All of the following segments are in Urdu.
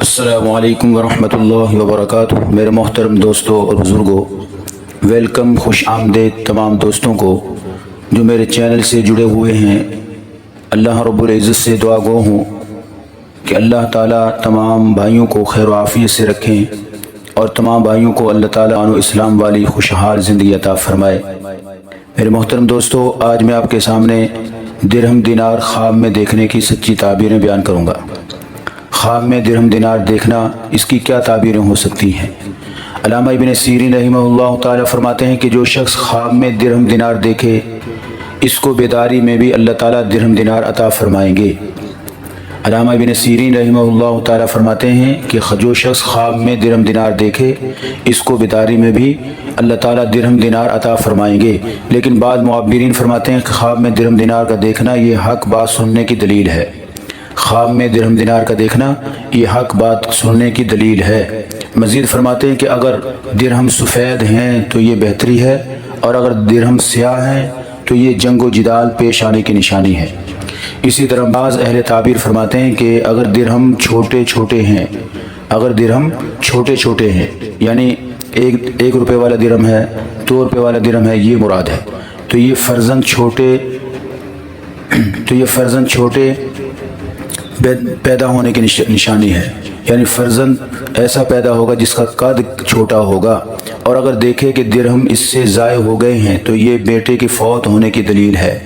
السلام علیکم ورحمۃ اللہ وبرکاتہ۔ میرے محترم دوستوں اور بزرگوں، ویلکم، خوش آمدید تمام دوستوں کو جو میرے چینل سے جڑے ہوئے ہیں۔ اللہ رب العزت سے دعا گو ہوں کہ اللہ تعالیٰ تمام بھائیوں کو خیر و عافیت سے رکھیں اور تمام بھائیوں کو اللہ تعالیٰ عنہ اسلام والی خوشحال زندگی عطا فرمائے۔ میرے محترم دوستوں، آج میں آپ کے سامنے درہم دینار خواب میں دیکھنے کی سچی تعبیریں بیان کروں گا۔ خواب میں درہم دینار دیکھنا، اس کی کیا تعبیریں ہو سکتی ہیں؟ علامہ ابن سیرین رحمہ اللہ تعالیٰ فرماتے ہیں کہ جو شخص خواب میں درہم دینار دیکھے، اس کو بیداری میں بھی اللہ تعالیٰ درہم دینار عطا فرمائیں گے۔ علامہ ابن سیرین رحمہ اللہ تعالیٰ فرماتے ہیں کہ جو شخص خواب میں درہم دینار دیکھے، اس کو بیداری میں بھی اللہ تعالیٰ درہم دینار عطا فرمائیں گے۔ لیکن بعض معبرین فرماتے ہیں کہ خواب میں درہم دینار کا دیکھنا یہ حق بات سننے کی دلیل ہے۔ خواب میں درہم دینار کا دیکھنا یہ حق بات سننے کی دلیل ہے۔ مزید فرماتے ہیں کہ اگر درہم سفید ہیں تو یہ بہتری ہے، اور اگر درہم سیاہ ہیں تو یہ جنگ و جدال پیش آنے کی نشانی ہے۔ اسی طرح بعض اہل تعبیر فرماتے ہیں کہ اگر درہم چھوٹے چھوٹے ہیں، اگر درہم چھوٹے چھوٹے ہیں، یعنی ایک روپے والا درہم ہے، 2 روپے والا درہم ہے، یہ مراد ہے، تو یہ فرزند چھوٹے پیدا ہونے کی نشانی ہے، یعنی فرزند ایسا پیدا ہوگا جس کا قد چھوٹا ہوگا۔ اور اگر دیکھے کہ درہم اس سے ضائع ہو گئے ہیں تو یہ بیٹے کے فوت ہونے کی دلیل ہے۔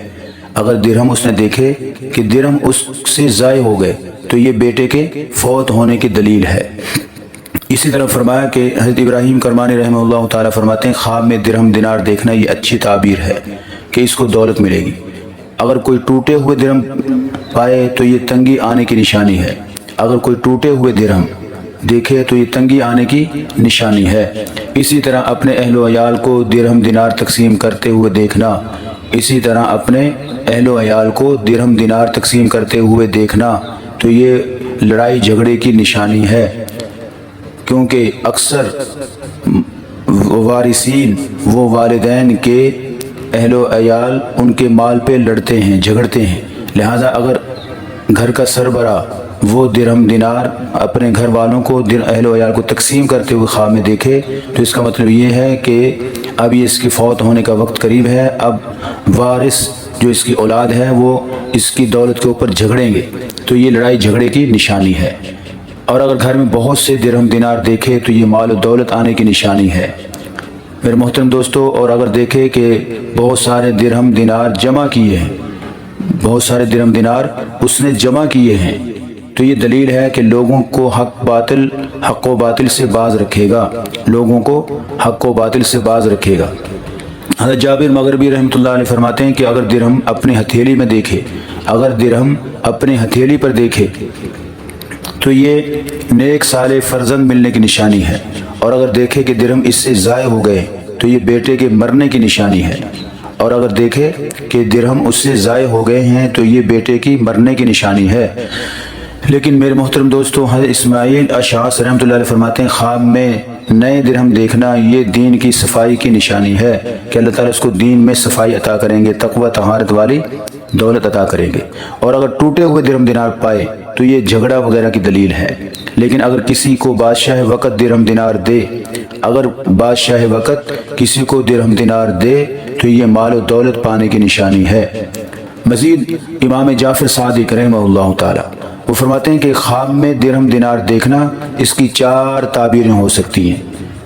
اگر درہم اس نے دیکھے کہ درہم اس سے ضائع ہو گئے تو یہ بیٹے کے فوت ہونے کی دلیل ہے۔ اسی طرح فرمایا کہ حضرت ابراہیم کرمانی رحمہ اللہ تعالیٰ فرماتے ہیں خواب میں درہم دینار دیکھنا یہ اچھی تعبیر ہے کہ اس کو دولت ملے گی۔ اگر کوئی ٹوٹے ہوئے درہم پائے تو یہ تنگی آنے کی نشانی ہے۔ اگر کوئی ٹوٹے ہوئے درہم دیکھے تو یہ تنگی آنے کی نشانی ہے۔ اسی طرح اپنے اہل و عیال کو درہم دینار تقسیم کرتے ہوئے دیکھنا، تو یہ لڑائی جھگڑے کی نشانی ہے، کیونکہ اکثر وارثین وہ والدین کے اہل و عیال ان کے مال پہ لڑتے ہیں، جھگڑتے ہیں، لہٰذا اگر گھر کا سربراہ وہ درہم دینار اپنے گھر والوں کو اہل و عیال کو تقسیم کرتے ہوئے خواب میں دیکھے تو اس کا مطلب یہ ہے کہ اب یہ اس کی فوت ہونے کا وقت قریب ہے، اب وارث جو اس کی اولاد ہے وہ اس کی دولت کے اوپر جھگڑیں گے، تو یہ لڑائی جھگڑے کی نشانی ہے۔ اور اگر گھر میں بہت سے درہم دینار دیکھے تو یہ مال و دولت آنے کی نشانی ہے۔ میرے محترم دوستو، اور اگر دیکھے کہ بہت سارے درہم دینار جمع کیے ہیں، بہت سارے درہم دینار اس نے جمع کیے ہیں، تو یہ دلیل ہے کہ لوگوں کو حق و باطل سے باز رکھے گا، لوگوں کو حق و باطل سے باز رکھے گا۔ حضرت جابر مغربی رحمۃ اللہ علیہ فرماتے ہیں کہ اگر درہم اپنی ہتھیلی میں دیکھے، اگر درہم اپنی ہتھیلی پر دیکھے تو یہ نیک صالح فرزند ملنے کی نشانی ہے، اور اگر دیکھے کہ درہم اس سے ضائع ہو گئے تو یہ بیٹے کے مرنے کی نشانی ہے، اور اگر دیکھے کہ درہم اس سے ضائع ہو گئے ہیں تو یہ بیٹے کی مرنے کی نشانی ہے۔ لیکن میرے محترم دوستو، حضرت اسماعیل اشعث رحمۃ اللہ علیہ فرماتے ہیں خواب میں نئے درہم دیکھنا یہ دین کی صفائی کی نشانی ہے کہ اللہ تعالیٰ اس کو دین میں صفائی عطا کریں گے، تقوی طہارت والی دولت عطا کریں گے۔ اور اگر ٹوٹے ہوئے درہم دینار پائے تو یہ جھگڑا وغیرہ کی دلیل ہے۔ لیکن اگر کسی کو بادشاہ وقت درہم دینار دے، اگر بادشاہ وقت کسی کو درہم دینار دے تو یہ مال و دولت پانے کی نشانی ہے۔ مزید امام جعفر صادق رحمہ اللہ تعالیٰ وہ فرماتے ہیں کہ خواب میں درہم دینار دیکھنا اس کی 4 تعبیریں ہو سکتی ہیں،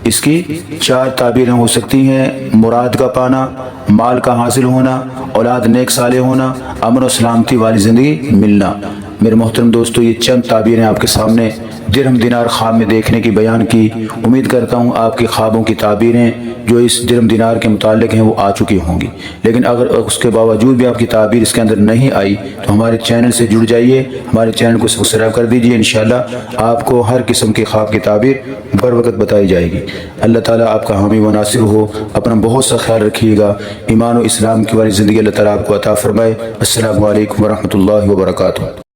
اس کی 4 تعبیریں ہو سکتی ہیں: مراد کا پانا، مال کا حاصل ہونا، اولاد نیک صالح ہونا، امن و سلامتی والی زندگی ملنا۔ میرے محترم دوستو، یہ چند تعبیریں آپ کے سامنے درہم دینار خواب میں دیکھنے کی بیان کی۔ امید کرتا ہوں آپ کے خوابوں کی تعبیریں جو اس درہم دینار کے متعلق ہیں وہ آ چکی ہوں گی، لیکن اگر اس کے باوجود بھی آپ کی تعبیر اس کے اندر نہیں آئی تو ہمارے چینل سے جڑ جائیے، ہمارے چینل کو سبسکرائب کر دیجیے، انشاءاللہ آپ کو ہر قسم کے خواب کی تعبیر بر وقت بتائی جائے گی۔ اللہ تعالیٰ آپ کا حامی و ناصر ہو۔ اپنا بہت سا خیال رکھیے گا۔ ایمان و اسلام کی والی زندگی اللہ تعالیٰ آپ کو عطا فرمائے۔ السلام علیکم ورحمۃ اللہ وبرکاتہ۔